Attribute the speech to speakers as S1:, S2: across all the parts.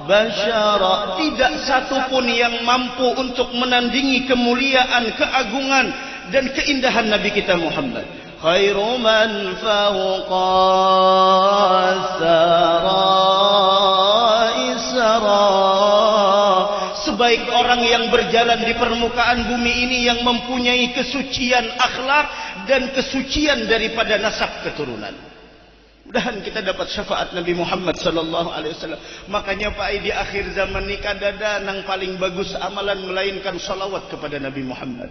S1: basyara. Tidak satupun yang mampu untuk menandingi kemuliaan, keagungan dan keindahan Nabi kita Muhammad. Khairu man fawqa isra. Sebaik orang yang berjalan di permukaan bumi ini yang mempunyai kesucian akhlak dan kesucian daripada nasab keturunan. Mudahan kita dapat syafaat Nabi Muhammad sallallahu alaihi wasallam. Makanya Pak Ai di akhir zaman ni kadada nang paling bagus amalan melainkan salawat kepada Nabi Muhammad.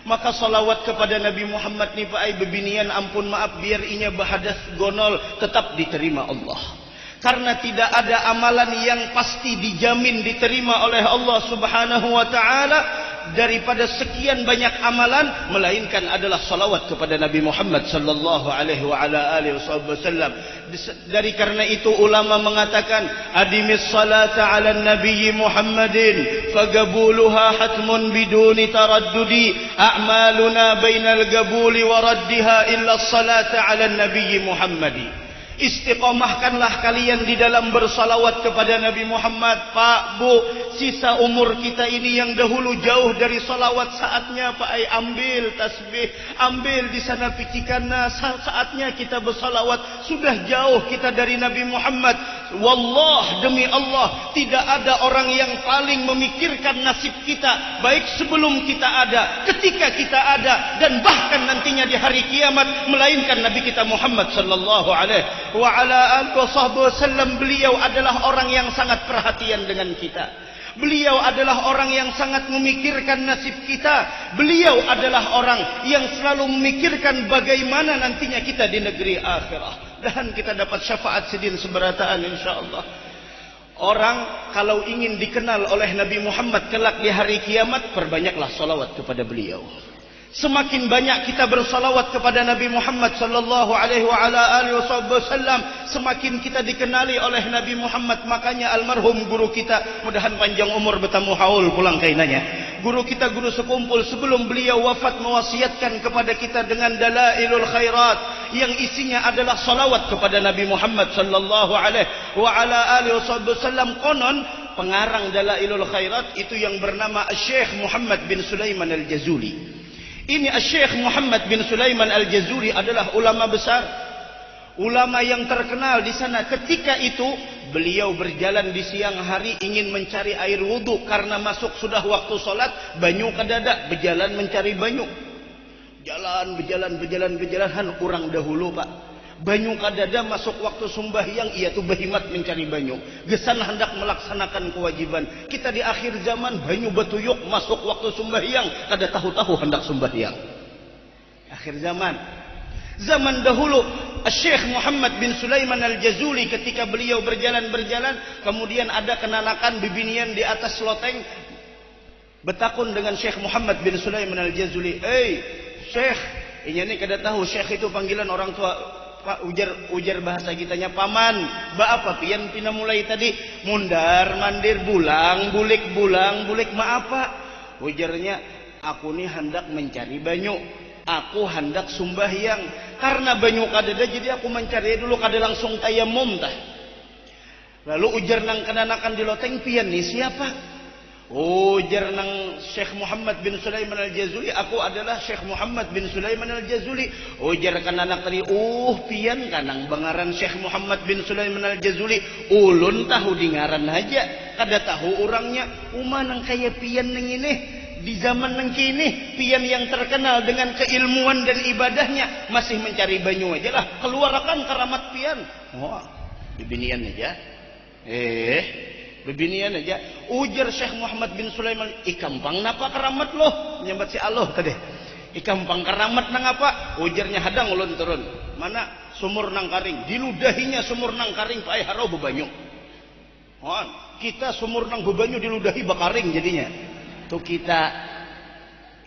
S1: Maka salawat kepada Nabi Muhammad ni Pak Ai bebinian ampun maaf biar inya bahadas gonol tetap diterima Allah. Karena tidak ada amalan yang pasti dijamin diterima oleh Allah Subhanahu wa taala daripada sekian banyak amalan melainkan adalah salawat kepada Nabi Muhammad sallallahu alaihi wa ala alihi wasallam. Dari karena itu ulama mengatakan adimis salata ala nabiyyi Muhammadin fagabuluha hatmun biduni taraddudi a'maluna bainal gabuli wa raddiha illa salata ala nabiyyi Muhammadin. Istiqomahkanlah kalian di dalam bersalawat kepada Nabi Muhammad. Pak, Bu, sisa umur kita ini yang dahulu jauh dari salawat, saatnya Pak Ai ambil tasbih, ambil di sana picikannya, saatnya kita bersalawat. Sudah jauh kita dari Nabi Muhammad. Wallah, demi Allah, tidak ada orang yang paling memikirkan nasib kita, baik sebelum kita ada, ketika kita ada, dan bahkan nantinya di hari kiamat, melainkan Nabi kita Muhammad sallallahu alaihi wa ala alihi wasallam. Beliau adalah orang yang sangat perhatian dengan kita. Beliau adalah orang yang sangat memikirkan nasib kita. Beliau adalah orang yang selalu memikirkan bagaimana nantinya kita di negeri akhirah. Dan kita dapat syafaat sidin seberataan insyaallah. Orang kalau ingin dikenal oleh Nabi Muhammad kelak di hari kiamat, perbanyaklah salawat kepada beliau. Semakin banyak kita bersalawat kepada Nabi Muhammad sallallahu alaihi wa ala alihi wasallam, semakin kita dikenali oleh Nabi Muhammad. Makanya almarhum guru kita, mudahan panjang umur bertamu haul pulang kainanya. Guru kita, guru sekumpul, sebelum beliau wafat mewasiatkan kepada kita dengan dalailul khairat yang isinya adalah salawat kepada Nabi Muhammad sallallahu alaihi wa ala alihi wasallam. Konon pengarang dalailul khairat itu yang bernama Syekh Muhammad bin Sulaiman Al-Jazuli. Ini Syekh Muhammad bin Sulaiman Al-Jazuli adalah ulama besar, ulama yang terkenal di sana. Ketika itu beliau berjalan di siang hari ingin mencari air wudhu karena masuk sudah waktu solat, banyu kadada, berjalan mencari banyu. Berjalan orang dahulu Pak. Banyu kadada masuk waktu sembahyang, ia tuh berhimat mencari banyu. Gesan hendak melaksanakan kewajiban. Kita di akhir zaman banyu betuyuk masuk waktu sembahyang, kada tahu-tahu hendak sembahyang. Akhir zaman. Zaman dahulu Syekh Muhammad bin Sulaiman Al-Jazuli ketika beliau berjalan, kemudian ada kenanakan bibinian di atas loteng betakun dengan Syekh Muhammad bin Sulaiman Al-Jazuli. Syekh, ini kada tahu Syekh itu panggilan orang tua. Pak, ujar bahasa kitanya paman, ba apa pian pina mulai tadi mundar mandir bulang bulik ma apa? Ujarnya, aku nih hendak mencari banyu, aku hendak sembahyang. Karena banyu kadada jadi aku mencari dulu, kada langsung tayamum tah. Lalu ujar nang kenanakan di loteng, pian nih siapa? Ujar nang Syekh Muhammad bin Sulaiman Al-Jazuli, aku adalah Syekh Muhammad bin Sulaiman Al-Jazuli. Ujar kan anak tadi, pian kanang bangaran Syekh Muhammad bin Sulaiman Al-Jazuli. Ulun tahu di ngaran aja, kada tahu orangnya. Nang kaya pian nang ini di zaman nang kini, pian yang terkenal dengan keilmuan dan ibadahnya masih mencari banyu aja lah. Keluarkan keramat pian. Bibinian aja. Bebinian aja. Ujar Syekh Muhammad bin Sulaiman, ikampang napa keramat loh? Nyambat si Allah tadi. Ikampang keramat nang apa? Ujarnya hadang ulun turun. Mana? Sumur nang karing. Diludahinya sumur nang karing Pak Ai harau bebanyu. Kita sumur nang bebanyu diludahi bakaring jadinya.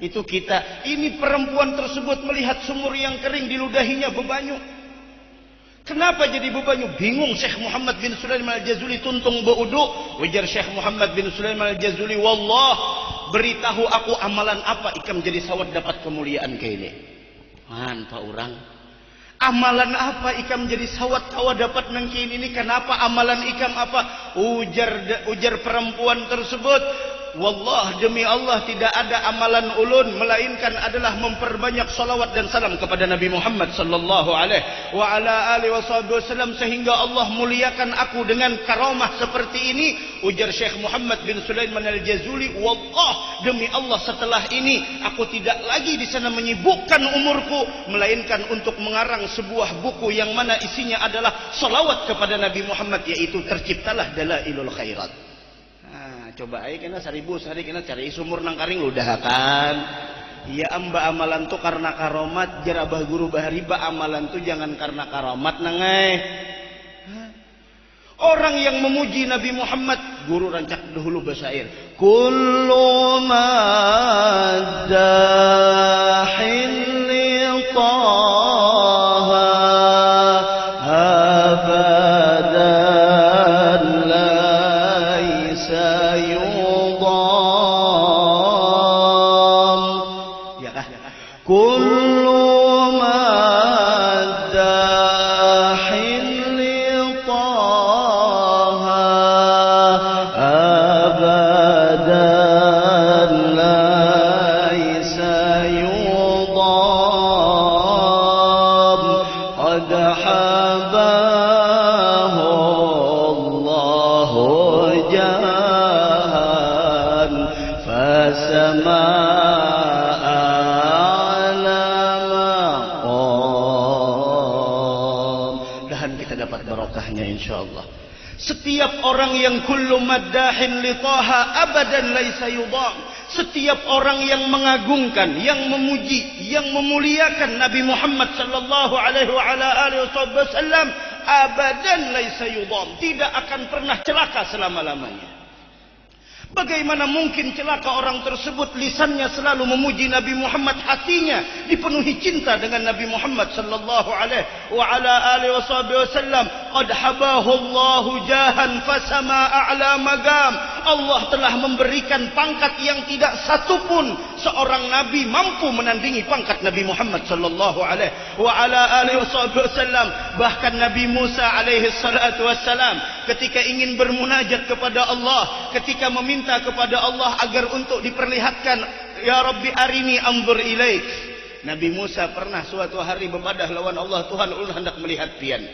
S1: Itu kita. Ini perempuan tersebut melihat sumur yang kering diludahinya bebanyu. Kenapa jadi bebanyu? Bingung Syekh Muhammad bin Sulaiman Al-Jazuli tuntung beudu. Ujar Syekh Muhammad bin Sulaiman Al-Jazuli, wallah, beritahu aku amalan apa ikam jadi sawat dapat kemuliaan kayak ini. Pak orang. Amalan apa ikam jadi sawat tawa dapat nangkin ini? Kenapa amalan ikam apa? Ujar perempuan tersebut, wallah, demi Allah tidak ada amalan ulun melainkan adalah memperbanyak salawat dan salam kepada Nabi Muhammad sallallahu alaihi wa ala alihi wasallam, sehingga Allah muliakan aku dengan karamah seperti ini. Ujar Syekh Muhammad bin Sulaiman al-Jazuli, wallah, demi Allah setelah ini aku tidak lagi di sana menyibukkan umurku melainkan untuk mengarang sebuah buku yang mana isinya adalah salawat kepada Nabi Muhammad, yaitu terciptalah Dalailul Khairat. Coba aja kena 1000 sehari kena cari sumur nang karing ludah kan. Ya amba amalan tu karena karomat, jarabah guru bahariba amalan tu jangan karena karomat nangai. Orang yang memuji Nabi Muhammad, guru rancak dahulu basair. Kullu maddahin li taha abadan laisa yudam. Ya kah? Kullu maddahin li taha abadan laisa yudam. Qad habahu Allahu jahan fasama'a ala maqam. Dahan kita dapat barokahnya insyaallah. Setiap orang yang kullu maddahin li taha abadan laisa yudam. Setiap orang yang mengagungkan, yang memuji, yang memuliakan Nabi Muhammad sallallahu alaihi wa ala alihi wasallam, abadan laisa yudam, tidak akan pernah celaka selama-lamanya. Bagaimana mungkin celaka orang tersebut lisannya selalu memuji Nabi Muhammad, hatinya dipenuhi cinta dengan Nabi Muhammad sallallahu alaihi wa ala alihi wasallam. Qad habahu Allahu jahan fasama a'la magam. Allah telah memberikan pangkat yang tidak satupun seorang nabi mampu menandingi pangkat Nabi Muhammad sallallahu alaihi wa ala alihi wasallam. Bahkan Nabi Musa alaihi salatu wassalam ketika ingin bermunajat kepada Allah, ketika meminta kepada Allah agar untuk diperlihatkan, ya Rabbi arini anzur ilaik. Nabi Musa pernah suatu hari bepadah lawan Allah, Tuhan ulun hendak melihat pian.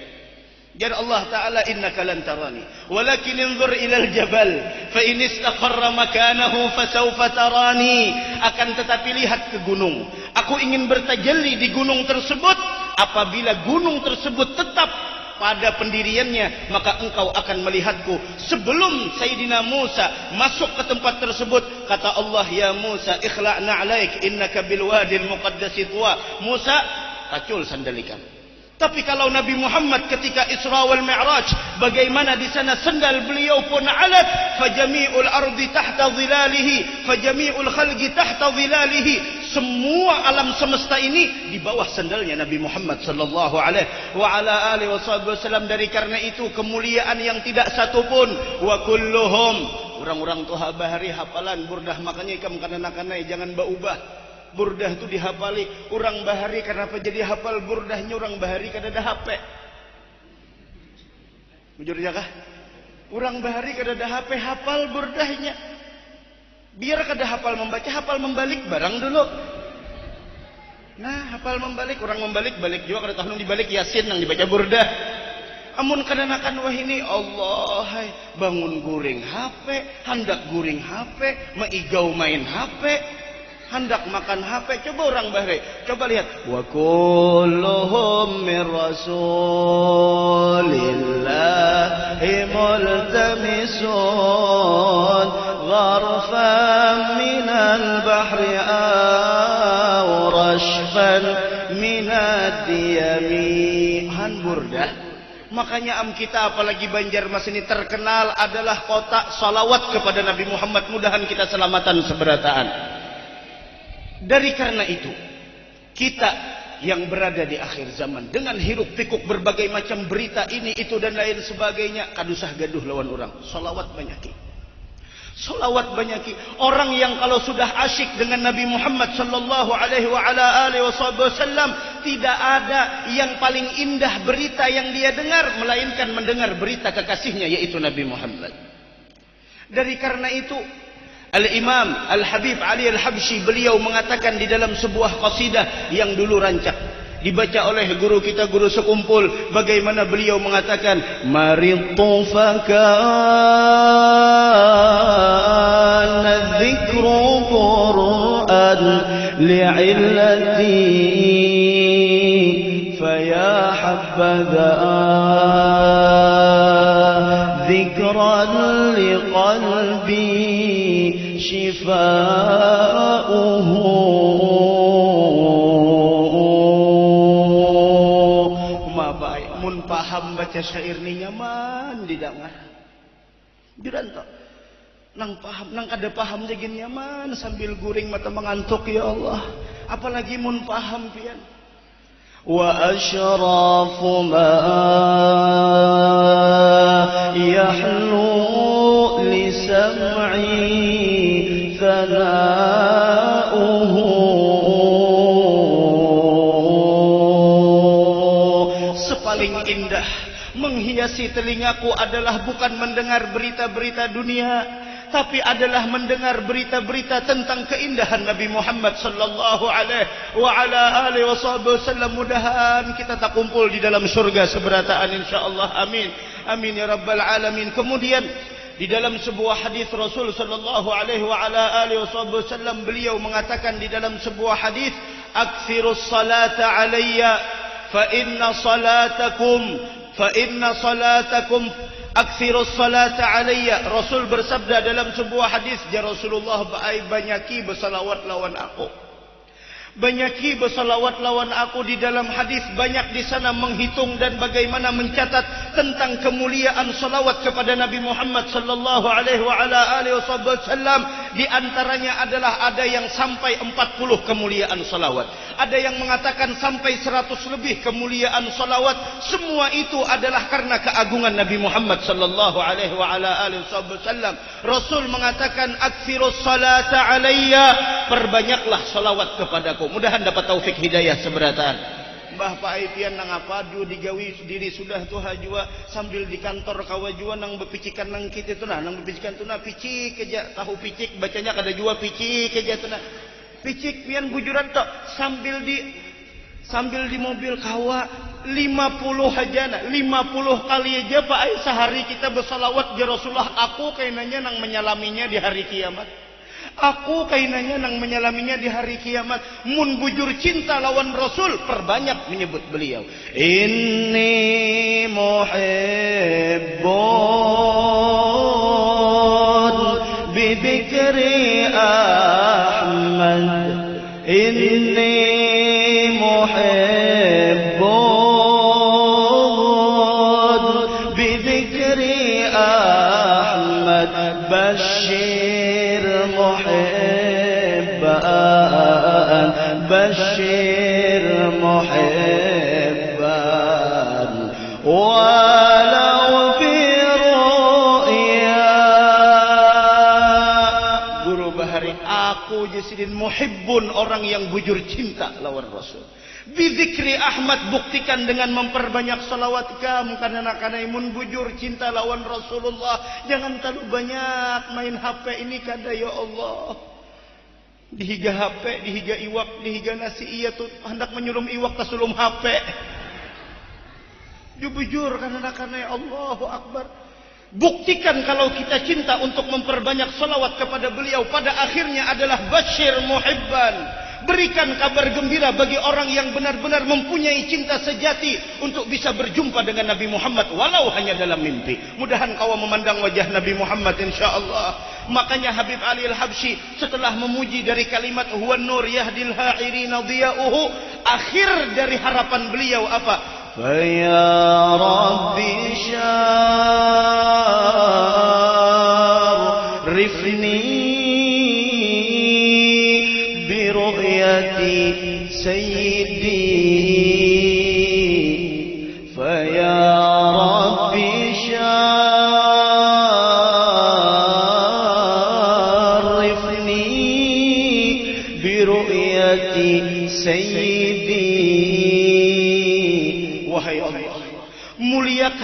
S1: Jadi Allah Ta'ala, innaka lan tarani walakin inzur ilal jabal fa in istaqarra makanahu fasawfa tarani. Akan tetapi lihat ke gunung, aku ingin bertajalli di gunung tersebut. Apabila gunung tersebut tetap pada pendiriannya, maka engkau akan melihatku. Sebelum Sayyidina Musa masuk ke tempat tersebut, kata Allah, ya Musa ikhla' na'laik innaka bil wadil muqaddasi tuwa. Musa, kacul sandalikan. Tapi kalau Nabi Muhammad ketika Isra wal Mi'raj, bagaimana di sana sendal beliau pun alat, fajami'ul ardi tahta dhilalihi fajami'ul khalqi tahta dhilalihi. Semua alam semesta ini di bawah sendalnya Nabi Muhammad sallallahu alaihi wa ala alihi wasallam. Dari karena itu kemuliaan yang tidak satupun. Wa kulluhum, orang-orang tuh bahari hafalan burdah, makanya ikam kana-kana jangan baubah. Burdah itu dihafali. Orang bahari kenapa jadi hafal burdahnya? Orang bahari kada ada HP. Jujur ya kah? Orang bahari kada ada HP, hafal burdahnya. Biar kada hafal membaca, hafal membalik barang dulu. Nah, hafal membalik, orang membalik balik juga kada tahu dibalik Yasin yang dibaca burdah. Amun kadanakan wah ini Allah, hai, bangun guring HP, hendak guring HP, maigau main HP, hendak makan HP. Coba orang bahari, coba lihat. Wa kulluhum min rasulillahi multamisun gharfan minal bahri aw rashfan minad diyami. Han burdah. Makanya kita apalagi Banjarmas ini terkenal adalah kota salawat kepada Nabi Muhammad. Mudahan kita selamatan seberataan. Dari karena itu, kita yang berada di akhir zaman dengan hiruk pikuk berbagai macam berita ini itu dan lain sebagainya, kadusah gaduh lawan orang. Salawat banyak. Salawat banyaki. Orang yang kalau sudah asyik dengan Nabi Muhammad sallallahu alaihi wa ala alihi wasallam, tidak ada yang paling indah berita yang dia dengar melainkan mendengar berita kekasihnya, yaitu Nabi Muhammad. Dari karena itu Al-Imam Al-Habib Ali Al-Habsyi beliau mengatakan di dalam sebuah qasidah yang dulu rancak dibaca oleh guru kita, guru sekumpul, bagaimana beliau mengatakan, maridtu fakana dzikru Qur'an li'illati faya habadha dzikran liqalbi shifa'uhu. Paham baca syair ni nyaman didengar. Juran tak? Nang paham, nang kada paham je gin nyaman sambil guring mata mengantuk, ya Allah. Apalagi mun paham pian. Wa asyrafu ma yahlu li sam'i thana'uhu. Paling indah menghiasi telingaku adalah bukan mendengar berita-berita dunia, tapi adalah mendengar berita-berita tentang keindahan Nabi Muhammad sallallahu alaihi wa ala alihi wasallam. Mudahan kita tak kumpul di dalam surga seberataan insyaallah. Amin. Amin ya rabbal alamin. Kemudian di dalam sebuah hadis Rasul sallallahu alaihi wa ala alihi wasallam beliau mengatakan di dalam sebuah hadis, aktsirus salata alayya fa inna salatakum aktsirus salata alayya. Rasul bersabda dalam sebuah hadis, ya Rasulullah, banyaki bersalawat lawan aku. Banyaki bersalawat lawan aku. Di dalam hadis banyak di sana menghitung dan bagaimana mencatat tentang kemuliaan salawat kepada Nabi Muhammad sallallahu alaihi wa ala alihi wasallam. Di antaranya adalah ada yang sampai 40 kemuliaan salawat. Ada yang mengatakan sampai 100 lebih kemuliaan salawat. Semua itu adalah karena keagungan Nabi Muhammad sallallahu alaihi wa ala alihi wasallam. Rasul mengatakan, aktsirus salata alayya, perbanyaklah salawat kepadaku. Mudahan dapat taufik hidayah seberataan. Mbah Pak Aipian nang apa du digawi diri sudah tu hajua sambil di kantor kawajua nang bepicikan nang kita tu nah, nang bepicikan tu nah picik aja, tahu picik bacanya kada jua picik aja tu nah. Picik pian bujuran tok sambil di mobil kawa 50 hajana 50 kali aja Pak Ai sehari kita bersalawat ya Rasulullah. Aku kainanya nang menyalaminya di hari kiamat. Aku kainanya nang menyalaminya di hari kiamat. Mun bujur cinta lawan Rasul, perbanyak menyebut beliau. Inni muhibbun bidhikri Ahmad. Inni muhibbun bidhikri Ahmad. Bashir muhibban, bashir muhibban, walau bi ru'ya. Guru Bahari, aku Jasidin muhibbun, orang yang bujur cinta lawan Rasul. Bidzikri Ahmad, buktikan dengan memperbanyak salawat kamu karena imun bujur cinta lawan Rasulullah. Jangan terlalu banyak main HP ini kada ya Allah. Dihiga HP, dihiga iwak, dihiga nasi, iya tuh hendak menyulum iwak ke sulum HP. Jujur karena ya Allahu Akbar. Buktikan kalau kita cinta untuk memperbanyak salawat kepada beliau. Pada akhirnya adalah Bashir muhibban. Berikan kabar gembira bagi orang yang benar-benar mempunyai cinta sejati untuk bisa berjumpa dengan Nabi Muhammad walau hanya dalam mimpi. Mudahan kau memandang wajah Nabi Muhammad insyaallah. Makanya Habib Ali Al-Habsyi setelah memuji dari kalimat huwan nur yahdil ha'irina dhiya'uhu, akhir dari harapan beliau apa? Fa ya rabbi syarifni سيدي فيا ربي شارفني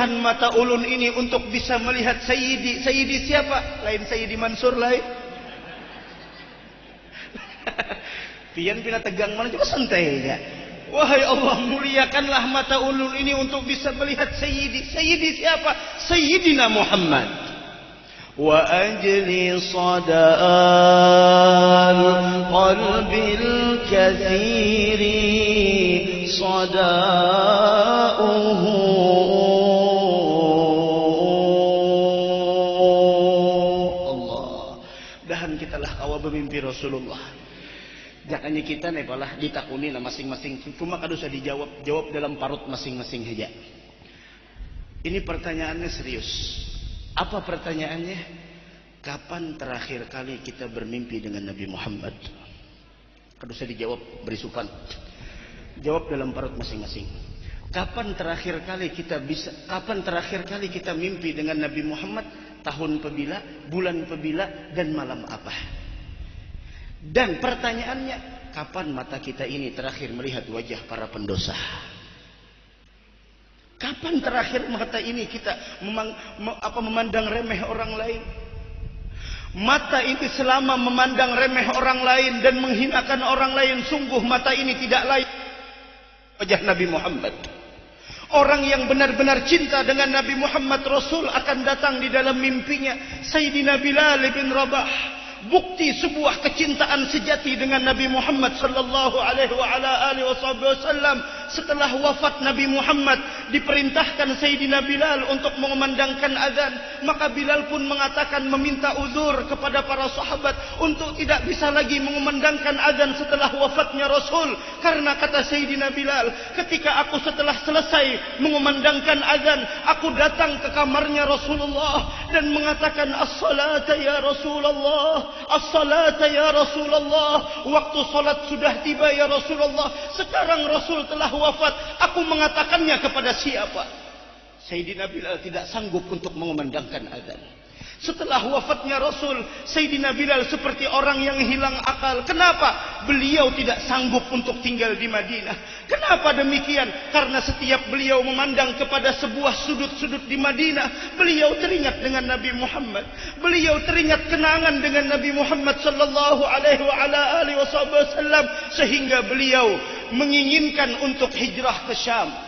S1: memejamkan mata ulun ini untuk bisa melihat Sayyidi. Sayyidi siapa? Lain Sayyidi Mansur lain. Pian pina tegang mana coba santai aja. Wahai Allah, muliakanlah mata ulun ini untuk bisa melihat Sayyidi. Sayyidi siapa? Sayyidina Muhammad. Wa ajli sada'al qalbil kathiri sada'uhu. Allah. Dahan kitalah kawa bermimpi Rasulullah. Jangannya kita nih palah ditakuni lah masing-masing. Cuma kada usah dijawab, jawab dalam parut masing-masing saja. Ini pertanyaannya serius. Apa pertanyaannya? Kapan terakhir kali kita bermimpi dengan Nabi Muhammad? Kada usah dijawab berisukan. Jawab dalam parut masing-masing. Kapan terakhir kali kita mimpi dengan Nabi Muhammad? Tahun pebila, bulan pebila, dan malam apa? Dan pertanyaannya, kapan mata kita ini terakhir melihat wajah para pendosa? Kapan terakhir mata ini kita memandang remeh orang lain? Mata ini selama memandang remeh orang lain dan menghinakan orang lain, sungguh mata ini tidak layak wajah Nabi Muhammad. Orang yang benar-benar cinta dengan Nabi Muhammad Rasul akan datang di dalam mimpinya Sayyidina Bilal bin Rabah. Bukti sebuah kecintaan sejati dengan Nabi Muhammad sallallahu alaihi wasallam. Setelah wafat Nabi Muhammad, diperintahkan Sayyidina Bilal untuk mengumandangkan azan. Maka Bilal pun mengatakan, meminta uzur kepada para sahabat untuk tidak bisa lagi mengumandangkan azan setelah wafatnya Rasul. Karena kata Sayyidina Bilal, ketika aku setelah selesai mengumandangkan azan, aku datang ke kamarnya Rasulullah dan mengatakan, as-salata ya Rasulullah, as-salata ya Rasulullah. Waktu salat sudah tiba ya Rasulullah. Sekarang Rasul telah wafat, aku mengatakannya kepada siapa? Sayyidina Bilal tidak sanggup untuk mengumandangkan azan. Setelah wafatnya Rasul, Sayyidina Bilal seperti orang yang hilang akal. Kenapa? Beliau tidak sanggup untuk tinggal di Madinah. Kenapa demikian? Karena setiap beliau memandang kepada sebuah sudut-sudut di Madinah, beliau teringat dengan Nabi Muhammad. Beliau teringat kenangan dengan Nabi Muhammad sallallahu alaihi wasallam, sehingga beliau menginginkan untuk hijrah ke Syam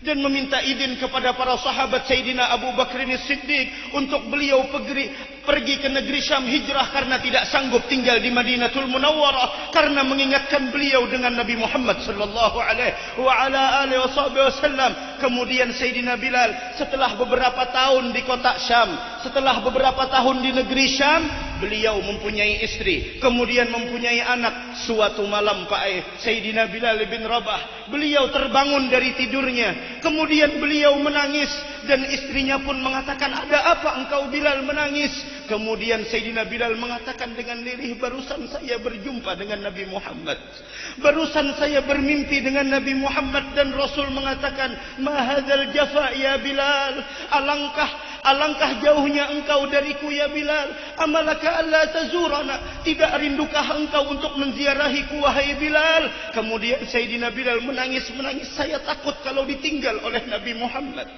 S1: dan meminta izin kepada para sahabat Sayyidina Abu Bakr As-Siddiq untuk beliau pergi ke negeri Syam, hijrah karena tidak sanggup tinggal di Madinatul Munawwarah, karena mengingatkan beliau dengan Nabi Muhammad sallallahu alaihi wasallam. Kemudian Sayyidina Bilal setelah beberapa tahun di kota Syam, setelah beberapa tahun di negeri Syam, beliau mempunyai istri, kemudian mempunyai anak. Suatu malam Sayyidina Bilal bin Rabah, beliau terbangun dari tidurnya, kemudian beliau menangis dan istrinya pun mengatakan, ada apa engkau Bilal menangis? Kemudian Sayyidina Bilal mengatakan dengan lirih, barusan saya berjumpa dengan Nabi Muhammad, barusan saya bermimpi dengan Nabi Muhammad, dan Rasul mengatakan, ma hadzal jafa ya Bilal, alangkah jauhnya engkau dariku ya Bilal. Amalaka alla tazurana, tidak rindukah engkau untuk menziarahiku wahai Bilal? Kemudian Sayyidina Bilal menangis, saya takut kalau ditinggal oleh Nabi Muhammad.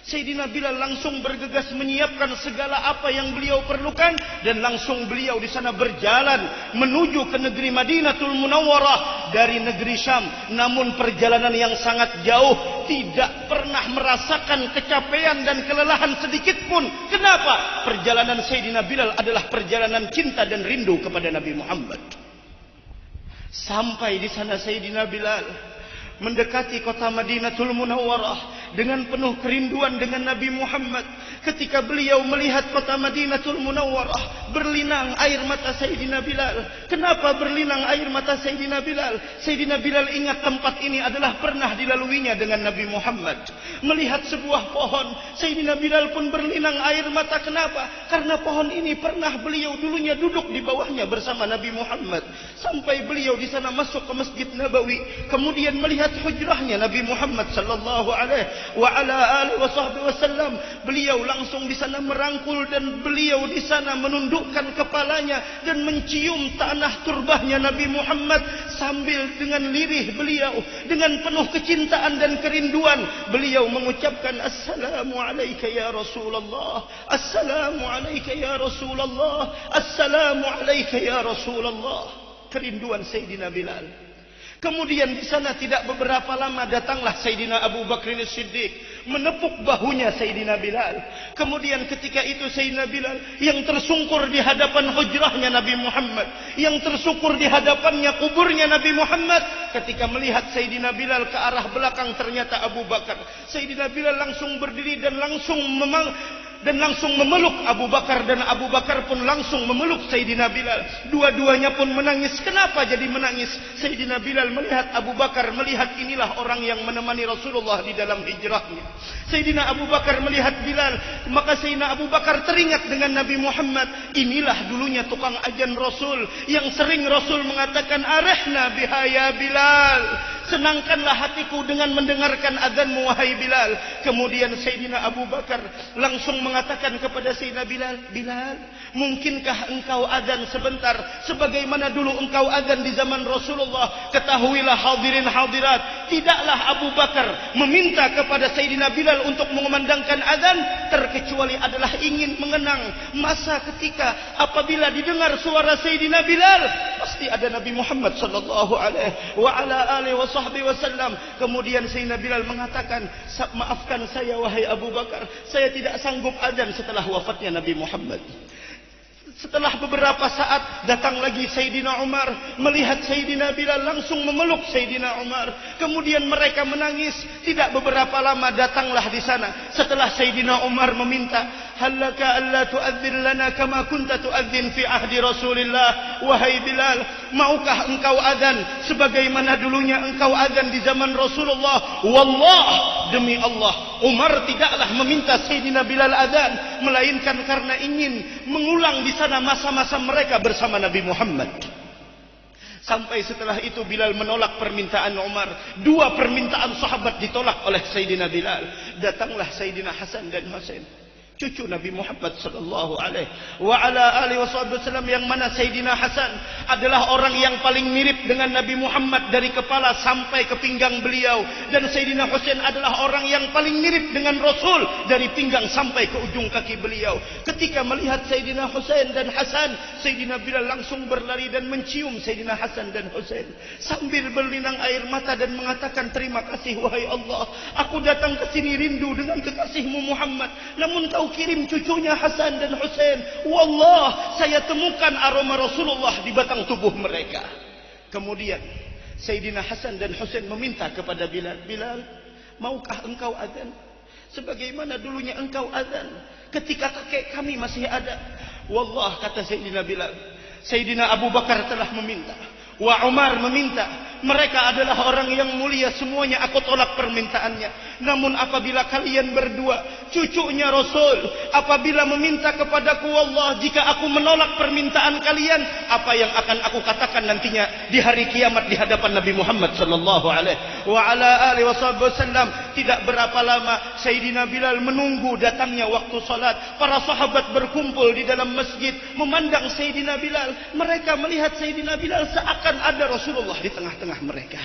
S1: Sayyidina Bilal langsung bergegas menyiapkan segala apa yang beliau perlukan, dan langsung beliau di sana berjalan menuju ke negeri Madinatul Munawwarah dari negeri Syam. Namun perjalanan yang sangat jauh, tidak pernah merasakan kecapean dan kelelahan sedikit pun. Kenapa? Perjalanan Sayyidina Bilal adalah perjalanan cinta dan rindu kepada Nabi Muhammad. Sampai di sana Sayyidina Bilal mendekati kota Madinatul Munawwarah dengan penuh kerinduan dengan Nabi Muhammad. Ketika beliau melihat kota Madinatul Munawwarah, berlinang air mata Sayyidina Bilal. Kenapa berlinang air mata Sayyidina Bilal? Sayyidina Bilal ingat tempat ini adalah pernah dilaluinya dengan Nabi Muhammad. Melihat sebuah pohon, Sayyidina Bilal pun berlinang air mata. Kenapa? Karena pohon ini pernah beliau dulunya duduk di bawahnya bersama Nabi Muhammad. Sampai beliau di sana masuk ke Masjid Nabawi, kemudian melihat melihat hujrahnya Nabi Muhammad sallallahu alaihi wa ala alihi wasallam, beliau langsung di sana merangkul dan beliau di sana menundukkan kepalanya dan mencium tanah turbahnya Nabi Muhammad sambil dengan lirih beliau dengan penuh kecintaan dan kerinduan beliau mengucapkan assalamu alayka ya Rasulullah, assalamu alayka ya Rasulullah, assalamu alayka ya Rasulullah. Kerinduan Sayyidina Bilal. Kemudian di sana tidak beberapa lama datanglah Sayyidina Abu Bakr As-Siddiq menepuk bahunya Sayyidina Bilal. Kemudian ketika itu Sayyidina Bilal yang tersungkur di hadapan hujrahnya Nabi Muhammad, yang tersungkur di hadapannya kuburnya Nabi Muhammad, ketika melihat Sayyidina Bilal ke arah belakang ternyata Abu Bakar. Sayyidina Bilal langsung berdiri dan langsung memeluk Abu Bakar, dan Abu Bakar pun langsung memeluk Sayyidina Bilal. Dua-duanya pun menangis. Kenapa jadi menangis? Sayyidina Bilal melihat Abu Bakar, melihat inilah orang yang menemani Rasulullah di dalam hijrahnya. Sayyidina Abu Bakar melihat Bilal, maka Sayyidina Abu Bakar teringat dengan Nabi Muhammad. Inilah dulunya tukang ajan Rasul yang sering Rasul mengatakan arihna biha ya Bilal, senangkanlah hatiku dengan mendengarkan azanmu wahai Bilal. Kemudian Sayyidina Abu Bakar langsung mengatakan kepada Sayyidina Bilal, Bilal, mungkinkah engkau azan sebentar sebagaimana dulu engkau azan di zaman Rasulullah? Ketahuilah hadirin hadirat, tidaklah Abu Bakar meminta kepada Sayyidina Bilal untuk mengumandangkan azan terkecuali adalah ingin mengenang masa ketika apabila didengar suara Sayyidina Bilal pasti ada Nabi Muhammad sallallahu alaihi wa ala alihi wasallam. Kemudian Sayyidina Bilal mengatakan, maafkan saya wahai Abu Bakar, saya tidak sanggup azan setelah wafatnya Nabi Muhammad. Setelah beberapa saat datang lagi Sayyidina Umar, melihat Sayyidina Bilal langsung memeluk Sayyidina Umar. Kemudian mereka menangis. Tidak beberapa lama datanglah di sana setelah Sayyidina Umar meminta, halaka alla tu'adzin lana kama kunta tu'adzin fi ahdi Rasulillah. Wahai Bilal, maukah engkau azan sebagaimana dulunya engkau azan di zaman Rasulullah? Wallah, demi Allah, Umar tidaklah meminta Sayyidina Bilal azan melainkan karena ingin mengulang di sana masa-masa mereka bersama Nabi Muhammad. Sampai setelah itu Bilal menolak permintaan Umar. Dua permintaan sahabat ditolak oleh Sayyidina Bilal. Datanglah Sayyidina Hasan dan Husain, cucu Nabi Muhammad sallallahu alaihi wa ala alihi wasallam, yang mana Sayyidina Hasan adalah orang yang paling mirip dengan Nabi Muhammad dari kepala sampai ke pinggang beliau, dan Sayyidina Husain adalah orang yang paling mirip dengan Rasul dari pinggang sampai ke ujung kaki beliau. Ketika melihat Sayyidina Husain dan Hasan, Sayyidina Bilal langsung berlari dan mencium Sayyidina Hasan dan Husain sambil berlinang air mata dan mengatakan, terima kasih wahai Allah, aku datang ke sini rindu dengan kekasihmu Muhammad, namun kau kirim cucunya Hasan dan Husain. Wallah, saya temukan aroma Rasulullah di batang tubuh mereka. Kemudian Sayyidina Hasan dan Husain meminta kepada Bilal, Bilal, maukah engkau azan sebagaimana dulunya engkau azan ketika kakek kami masih ada? Wallah, kata Sayyidina Bilal, Sayyidina Abu Bakar telah meminta, wa Umar meminta, mereka adalah orang yang mulia semuanya, aku tolak permintaannya. Namun apabila kalian berdua, cucunya Rasul, apabila meminta kepadaku, wallah, jika aku menolak permintaan kalian, apa yang akan aku katakan nantinya di hari kiamat di hadapan Nabi Muhammad sallallahu alaihi wa ala alihi wasallam. Tidak berapa lama Sayyidina Bilal menunggu datangnya waktu salat. Para sahabat berkumpul di dalam masjid memandang Sayyidina Bilal. Mereka melihat Sayyidina Bilal seakan ada Rasulullah di tengah-tengah mereka.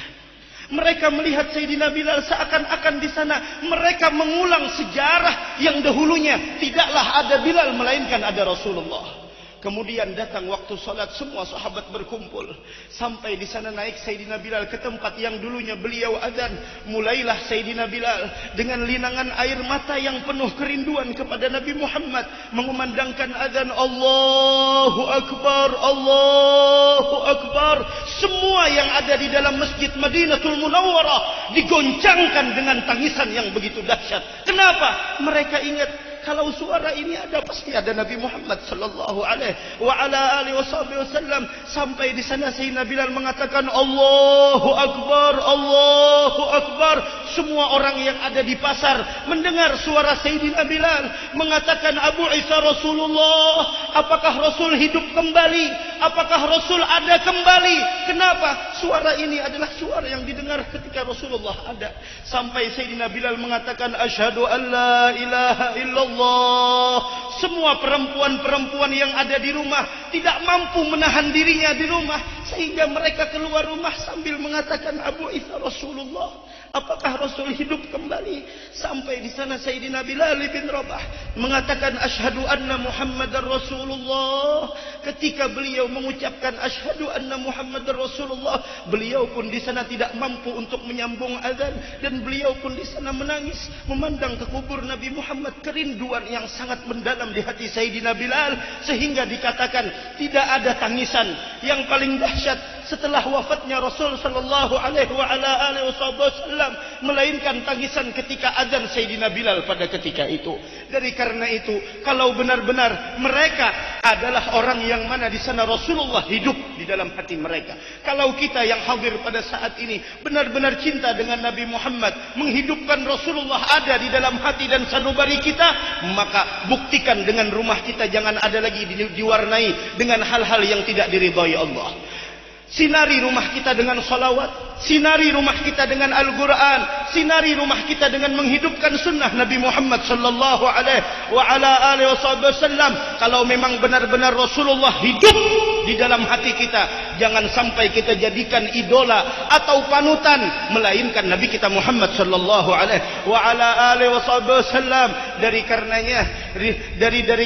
S1: Mereka melihat Sayyidina Bilal seakan-akan di sana mereka mengulang sejarah yang dahulunya tidaklah ada Bilal melainkan ada Rasulullah. Kemudian datang waktu salat, semua sahabat berkumpul. Sampai di sana naik Sayyidina Bilal ke tempat yang dulunya beliau azan. Mulailah Sayyidina Bilal dengan linangan air mata yang penuh kerinduan kepada Nabi Muhammad mengumandangkan azan, Allahu Akbar, Allahu Akbar. Semua yang ada di dalam masjid Madinatul Munawwarah digoncangkan dengan tangisan yang begitu dahsyat. Kenapa? Mereka ingat, kalau suara ini ada, pasti ada Nabi Muhammad sallallahu alaihi wa ala alihi wasallam. Sampai di sana Sayyidina Bilal mengatakan, Allahu Akbar, Allahu Akbar. Semua orang yang ada di pasar mendengar suara Sayyidina Bilal mengatakan, Abu Isa Rasulullah, apakah Rasul hidup kembali? apakah Rasul ada kembali? Kenapa? Suara ini adalah suara yang didengar ketika Rasulullah ada. Sampai Sayyidina Bilal mengatakan, asyhadu an la ilaha illallah. Semua perempuan-perempuan yang ada di rumah tidak mampu menahan dirinya di rumah, sehingga mereka keluar rumah sambil mengatakan, Abu Isa Rasulullah, apakah Rasul hidup kembali? Sampai di sana Sayyidina Bilal bin Rabah mengatakan, asyhadu anna Muhammadar Rasulullah. Ketika beliau mengucapkan asyhadu anna Muhammadar Rasulullah, beliau pun di sana tidak mampu untuk menyambung azan, dan beliau pun di sana menangis memandang ke kubur Nabi Muhammad. Kerinduan yang sangat mendalam di hati Sayyidina Bilal, sehingga dikatakan tidak ada tangisan yang paling dahsyat setelah wafatnya Rasul sallallahu alaihi wasallam melainkan tangisan ketika azan Sayyidina Bilal pada ketika itu. Dari karena itu, kalau benar-benar mereka adalah orang yang mana di sana Rasulullah hidup di dalam hati mereka, kalau kita yang hadir pada saat ini benar-benar cinta dengan Nabi Muhammad, menghidupkan Rasulullah ada di dalam hati dan sanubari kita, maka buktikan dengan rumah kita jangan ada lagi diwarnai dengan hal-hal yang tidak diridhai Allah. Sinari rumah kita dengan salawat, sinari rumah kita dengan Al-Quran, sinari rumah kita dengan menghidupkan sunnah Nabi Muhammad sallallahu alaihi wasallam. Kalau memang benar-benar Rasulullah hidup di dalam hati kita, jangan sampai kita jadikan idola atau panutan melainkan Nabi kita Muhammad sallallahu alaihi wasallam. Dari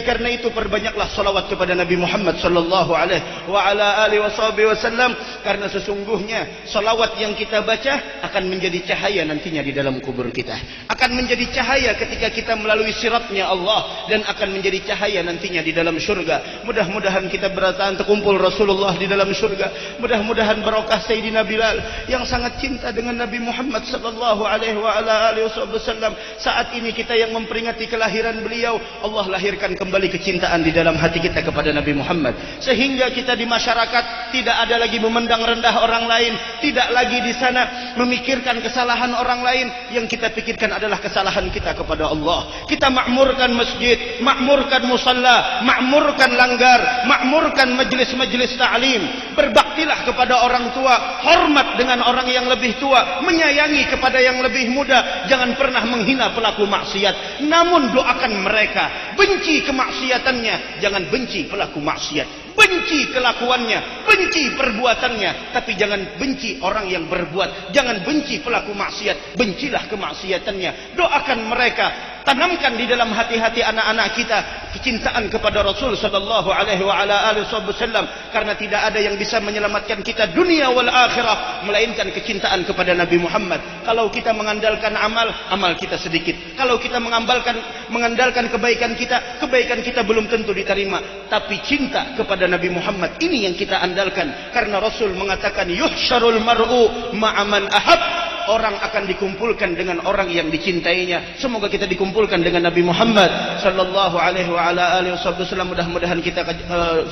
S1: karena itu perbanyaklah salawat kepada Nabi Muhammad sallallahu alaihi wasallam, karena sesungguhnya salawat yang kita baca akan menjadi cahaya nantinya di dalam kubur kita, akan menjadi cahaya ketika kita melalui siratnya Allah, dan akan menjadi cahaya nantinya di dalam surga. Mudah-mudahan kita beratan terkumpul Rasulullah di dalam surga. Mudah-mudahan barokah Sayyidina Bilal yang sangat cinta dengan Nabi Muhammad sallallahu alaihi wasallam. Saat ini kita yang memperingati kelahiran beliau, Allah lahirkan kembali kecintaan di dalam hati kita kepada Nabi Muhammad, sehingga kita di masyarakat tidak ada lagi memandang rendah orang lain, tidak lagi di sana memikirkan kesalahan orang lain. Yang kita pikirkan adalah kesalahan kita kepada Allah. Kita makmurkan masjid, makmurkan musalla, makmurkan langgar, makmurkan majlis-majlis ta'lim. Berbaktilah kepada orang tua, hormat dengan orang yang lebih tua, menyayangi kepada yang lebih muda. Jangan pernah menghina pelaku maksiat, namun doakan mereka. Benci kemaksiatannya, jangan benci pelaku maksiat. Benci kelakuannya, benci perbuatannya, tapi jangan benci orang yang berbuat. Jangan benci pelaku maksiat, bencilah kemaksiatannya. Doakan mereka, tanamkan di dalam hati-hati anak-anak kita kecintaan kepada Rasul sallallahu alaihi wasallam, karena tidak ada yang bisa menyelamatkan kita dunia wal akhirah melainkan kecintaan kepada Nabi Muhammad. Kalau kita mengandalkan amal, amal kita sedikit. Kalau kita mengandalkan kebaikan kita belum tentu diterima. Tapi cinta kepada Nabi Muhammad ini yang kita andalkan, karena Rasul mengatakan yuhsyarul mar'u ma'aman ahab. Orang akan dikumpulkan dengan orang yang dicintainya. Semoga kita dikumpulkan dengan Nabi Muhammad sallallahu alaihi wasallam. Mudah-mudahan kita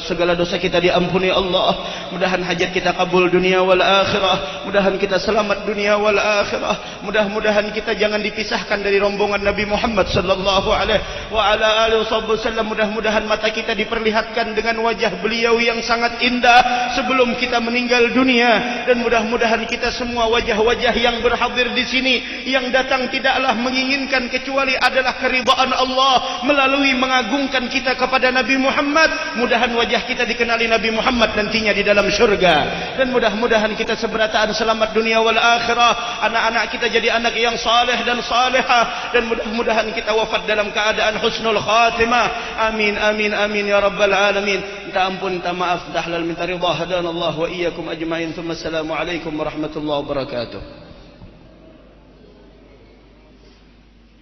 S1: segala dosa kita diampuni Allah. Mudahan hajat kita kabul dunia wal akhirah. Mudahan kita selamat dunia wal akhirah. Mudah-mudahan kita jangan dipisahkan dari rombongan Nabi Muhammad sallallahu alaihi wasallam. Mudah-mudahan mata kita diperlihatkan dengan wajah beliau yang sangat indah sebelum kita meninggal dunia, dan mudah-mudahan kita semua wajah-wajah yang berhadir di sini yang datang tidaklah menginginkan kecuali adalah keridhaan Allah melalui mengagungkan kita kepada Nabi Muhammad. Mudahan wajah kita dikenali Nabi Muhammad nantinya di dalam syurga, dan mudah-mudahan kita seberataan selamat dunia wal akhirah. Anak-anak kita jadi anak yang saleh dan salihah, dan mudah-mudahan kita wafat dalam keadaan husnul khatimah. Amin amin amin ya rabbal alamin. Minta ampun, minta maaf, minta halal, minta ridha. Hadanallah wa iyyakum ajma'in. Assalamualaikum warahmatullahi wabarakatuh.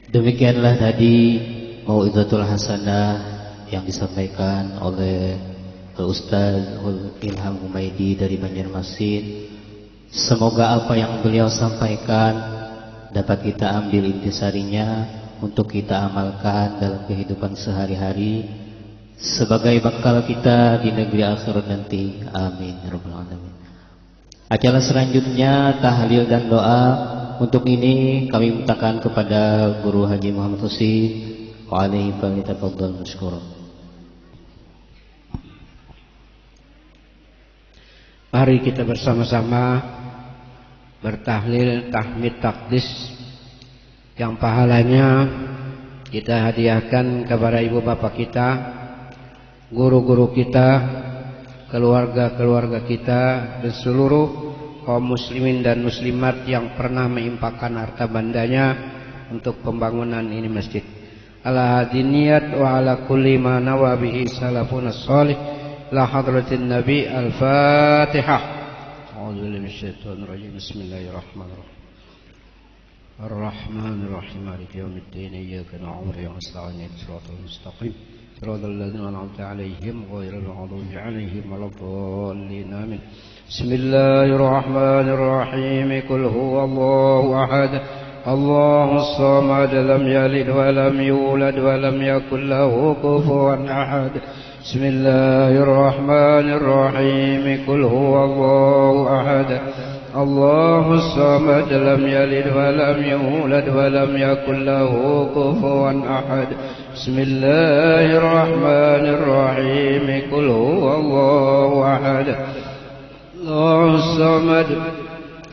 S2: Demikianlah tadi mau'izatul hasanah yang disampaikan oleh Ustaz Ilham Humaidi dari Banjarmasin. Semoga apa yang beliau sampaikan dapat kita ambil intisarinya untuk kita amalkan dalam kehidupan sehari-hari sebagai bekal kita di negeri akhirat nanti. Amin ya rabbal alamin. Acara selanjutnya tahlil dan doa. Untuk ini kami mintakan kepada Guru Haji Muhammad Husin wa alaihi. Falyatafaddal mashkura.
S3: Mari kita bersama-sama bertahlil, tahmid, takdis yang pahalanya kita hadiahkan kepada ibu bapak kita, guru-guru kita, keluarga-keluarga kita, dan seluruh kaum muslimin dan muslimat yang pernah menginfakkan harta bandanya untuk pembangunan ini masjid. Ala hadiniyat wa ala kulli ma nawa bihi salafun as-salih. La hadratin Nabi. Al-Fatihah. A'udzu billahi minasyaitonir rajim. Bismillahirrahmanirrahim. Ar-Rahmanir-Rahim. Maliki yaumiddin. Iyyaka na'budu wa iyyaka nasta'in. Shiratal mustaqim. Shiratal ladzina an'amta 'alaihim ghairil maghdubi 'alaihim waladdallin. Amin. Bismillahirrahmanirrahim. Qul huwallahu ahad. Allahus samad. Lam yalid wa lam yulad wa lam yakul lahu kufuwan ahad. Bismillahirrahmanirrahim. Qul huwallahu ahad. Allahus samad. Lam yalid wa lam yulad wa lam yakul lahu kufuwan ahad. Bismillahirrahmanirrahim. Qul huwallahu ahad. Allahus samad.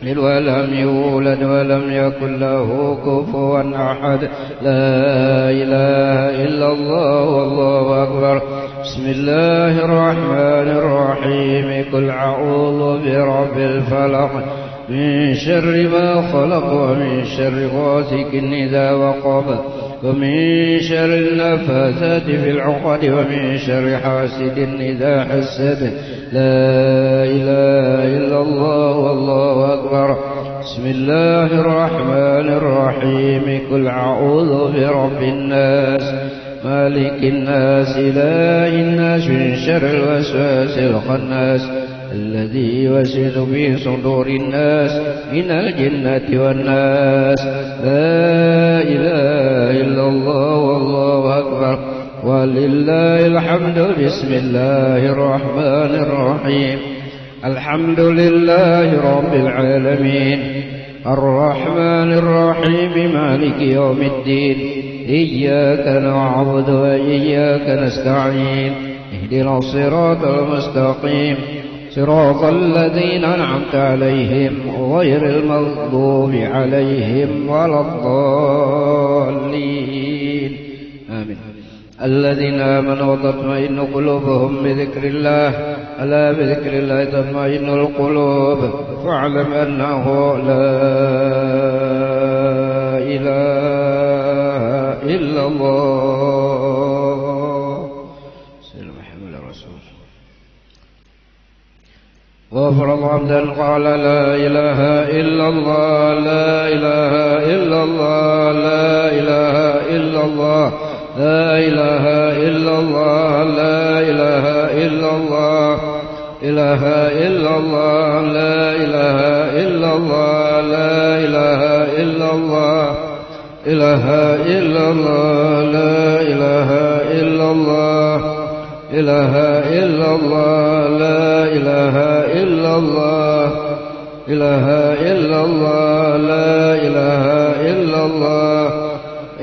S3: ولم يولد ولم يكن له كفوا أحد. لا إله إلا الله والله أكبر. بسم الله الرحمن الرحيم. قل أعوذ برب الفلق من شر ما خلق ومن شر غاسق إذا وقب ومن شر النفاثات في العقد ومن شر حاسد إذا حسد. لا إله إلا الله والله أكبر. بسم الله الرحمن الرحيم. قل أعوذ برب الناس مالك الناس إله الناس من شر الوسواس الخناس الذي يوسوس في صدور الناس من الجنة والناس. لا إله إلا الله والله أكبر ولله الحمد. بسم الله الرحمن الرحيم. الحمد لله رب العالمين الرحمن الرحيم مالك يوم الدين. إياك نعبد وإياك نستعين. اهدنا الصراط المستقيم صراط الذين أنعمت عليهم غير المغضوب عليهم ولا الضالين. آمين. الذين آمنوا وتطمئن قلوبهم بذكر الله. ألا بذكر الله تطمئن القلوب. فاعلم أنه لا إله إلا الله. سيدنا محمد رسول الله. وفرض عبدا قال لا إله إلا الله. لا إله إلا الله. لا إله إلا الله. لا إله إلا الله. لا إله إلا الله. إله إلا الله. لا إله إلا الله. لا إله إلا الله. إله إلا الله. لا إله إلا الله. إله إلا الله. لا إله إلا الله. إله إلا الله. لا إله إلا الله.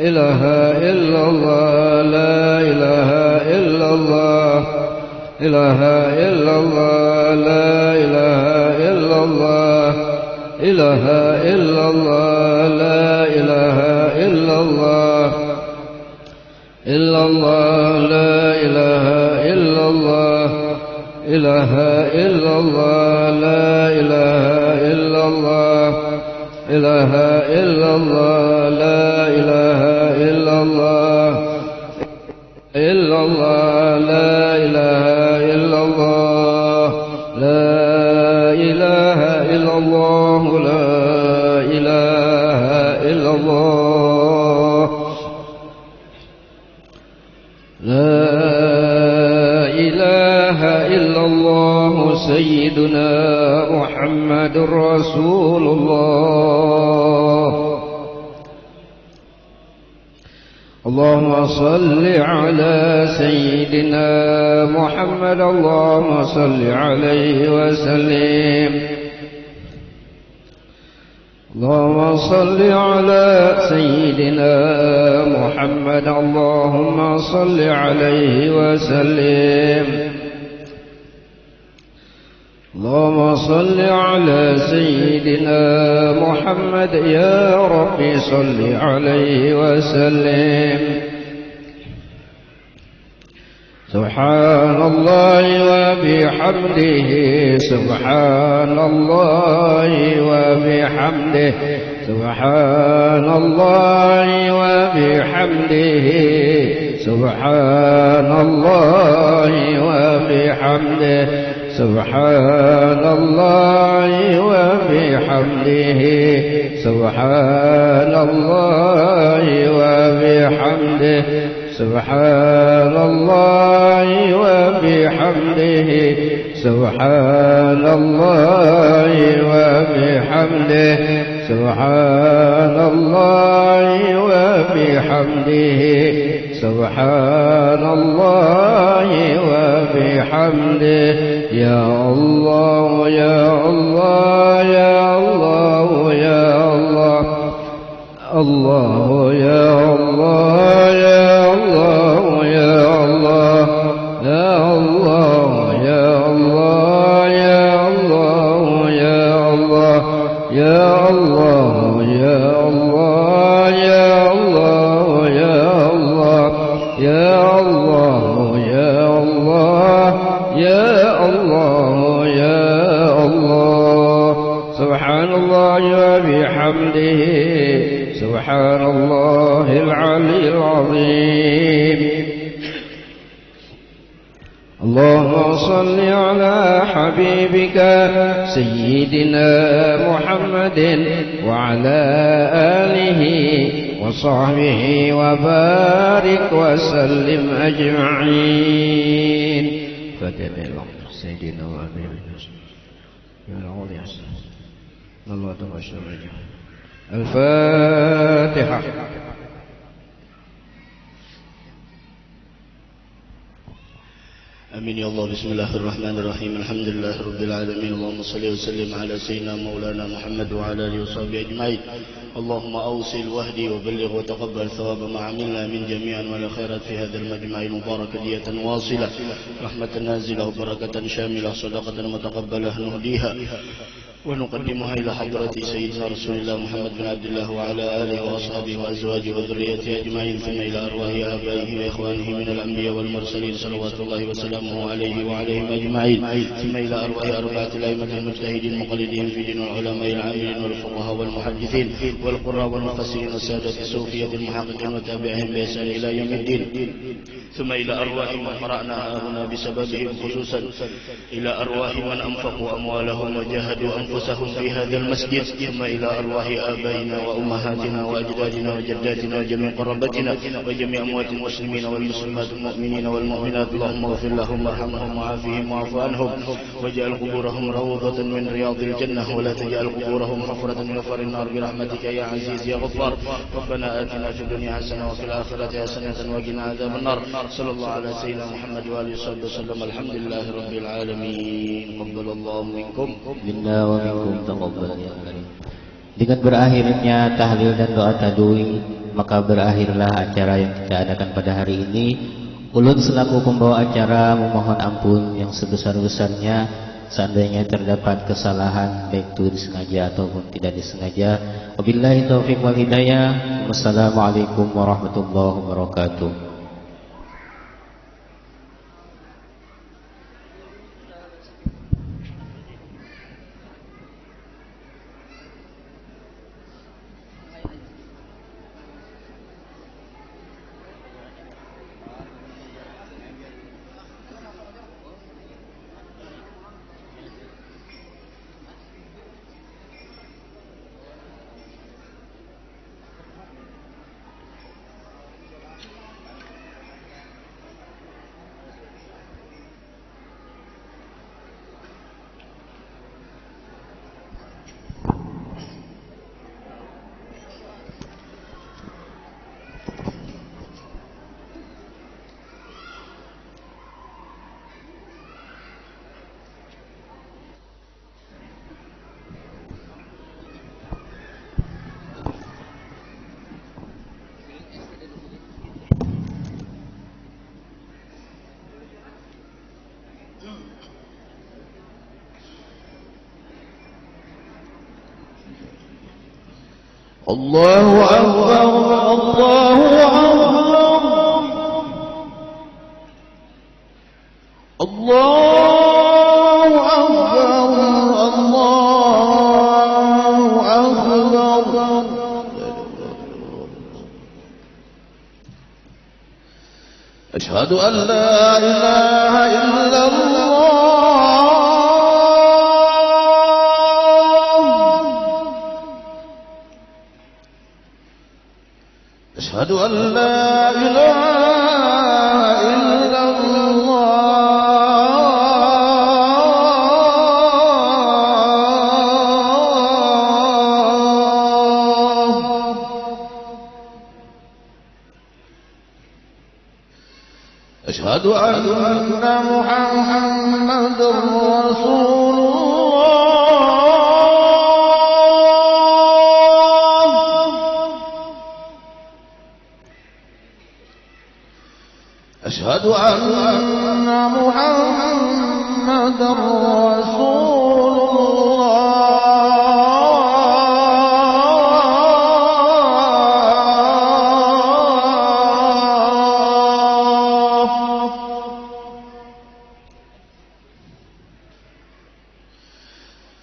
S3: إله إلا الله. لا إله إلا الله. إله إلا الله. لا إله إلا الله. إله إلا الله. لا إله إلا الله. إلا الله. لا إله إلا الله. إله إلا الله. لا إله إلا الله. إله إلا الله. لا إله إلا الله. إلا الله. لا إله إلا الله. لا إله إلا الله. لا إله إلا الله. لا إله إلا الله. سيدنا محمد رسول الله. اللهم صل على سيدنا محمد. اللهم صل عليه وسلم. اللهم صل على سيدنا محمد. اللهم صل عليه وسلم. اللهم صل على سيدنا محمد يا رب صل عليه وسلم. سبحان الله وبحمده سبحان الله وبحمده سبحان الله وبحمده سبحان الله وبحمده سبحان الله وبحمده سبحان الله وبحمده سبحان الله وبحمده سبحان الله وبحمده سبحان الله وبحمده سبحان الله وبحمده. يا الله يا الله يا الله يا الله الله يا الله يا الله يا الله يا الله يا الله يا الله يا الله يا الله يا الله يا الله يا الله يا الله يا الله يا الله يا الله. سبحان الله وبحمده سبحان الله العلي العظيم. اللهم صل على حبيبك سيدنا محمد وعلى آله وصحبه وبارك وسلم أجمعين. فتبع سيدنا وأبينا يا العلي الله تبارك الفاتحة.
S1: آمين يا الله. بسم الله الرحمن الرحيم. الحمد لله رب العالمين. اللهم صل وسلم على سيدنا مولانا محمد وعلى آله وصحبه أجمعين. اللهم أوصل واهدي وبلغ وتقبل ثواب ما عملنا من جميع أنواع الخيرات في هذا المجمع المبارك دية واصلة رحمة نازلة وبركة شاملة صدقة متقبلة نهديها ونقدمها إلى حضرة سيدنا رسول الله محمد بن عبد الله وعلى آله وأصحابه وأزواجه وذريته أجمعين ثم إلى أرواح آبائه وإخوانه من الأنبياء والمرسلين صلوات الله وسلامه عليه وعليهم أجمعين ثم إلى أرواح أربعة الأئمة المجتهدين المقلدين في دين العلماء العاملين والفقهاء والمحدثين والقراء والمفسرين والسادة الصوفية المحققين وتابعهم بإحسان إلى يوم الدين ثم إلى أرواح من قرأناها هنا بسببهم خصوصا إلى أرواح من أنفقوا أموالهم وجاهدوا أنفسهم في هذا المسجد ثم إلى أرواح آبائنا وأمهاتنا وأجدادنا وجداتنا وجميع قرابتنا وجميع أموات المسلمين والمسلمات المؤمنين والمؤمنات. اللهم اغفر لهم وارحمهم وعافهم واعف عنهم واجعل قبورهم روضة من رياض الجنة ولا تجعل قبورهم حفرة من حفر النار برحمتك يا عزيز يا غفار. ربنا آتنا في الدنيا حسنة وفي الآخرة حسنة وقنا عذاب النار. صلى الله على سيدنا محمد وآله وصحبه وسلم. الحمد لله رب العالمين. قبل الله منكم
S2: Minna wa minkum taqabbal ya karim. Dengan berakhirnya tahlil dan doa tadui, maka berakhirlah acara yang kita adakan pada hari ini. Ulun selaku pembawa acara memohon ampun yang sebesar-besarnya seandainya terdapat kesalahan baik itu disengaja ataupun tidak disengaja. Wabillahi taufiq wal hidayah. Wassalamualaikum warahmatullahi wabarakatuh.
S1: الله أكبر الله أكبر الله أكبر الله أكبر أشهد أن لا إله إلا الله أشهد أن لا إله إلا الله أشهد أن محمد رسول الله أشهد أن محمد رسول الله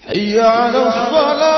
S1: حي على الصلاة